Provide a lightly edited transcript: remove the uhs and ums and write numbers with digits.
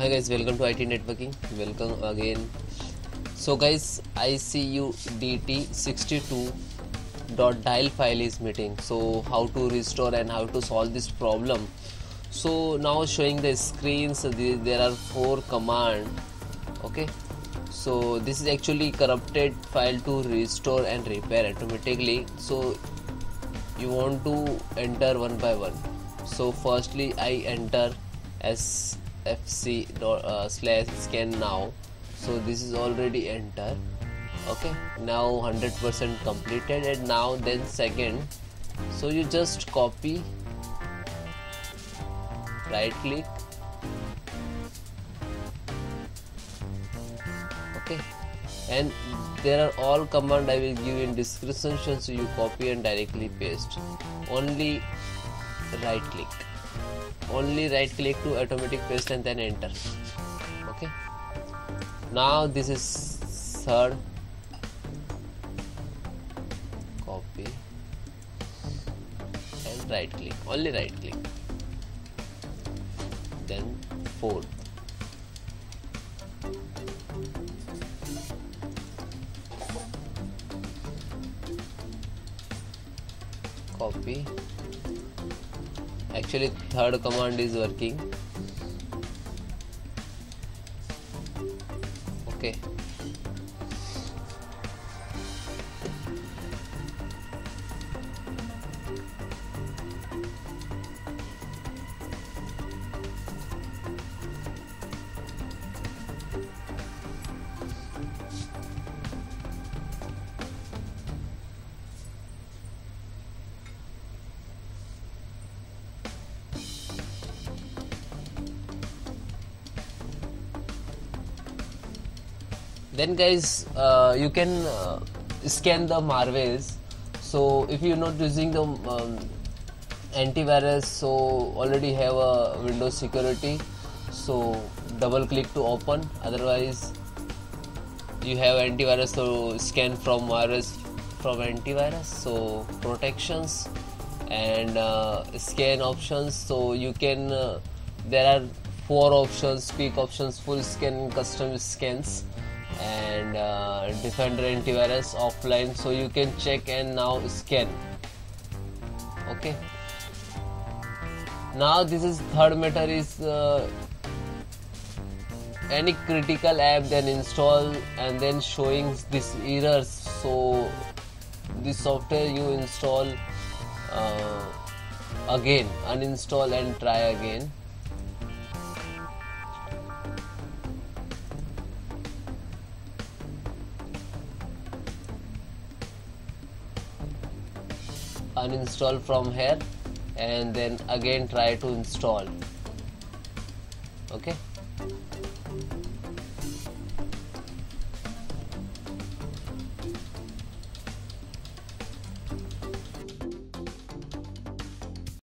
Hi guys, welcome to IT networking. Welcome again. So guys, icudt62.dll file is meeting. So how to restore and how to solve this problem. So now showing the screens, there are 4 commands. Okay, so this is actually corrupted file to restore and repair automatically. So you want to enter one by one. So firstly I enter sfc/scannow. So this is already entered. Okay, now 100% completed. And now then second, so you just copy, right click, okay, and there are all command I will give in description, so you copy and directly paste. Only right click to automatic paste and then enter. Okay, now this is third, copy and right click, only right click, then fourth, copy. Actually third command is working. Okay, then guys you can scan the malwares. So if you're not using the antivirus, so already have a Windows security, so double click to open. Otherwise you have antivirus, so scan from virus from antivirus. So protections and scan options. So you can there are 4 options: quick options, full scan, custom scans, and defender antivirus, offline. So you can check and now scan. Okay, now this is third matter is any critical app, then install and then showing this errors. So this software you install again, uninstall and try again. Uninstall from here and then again try to install. Okay,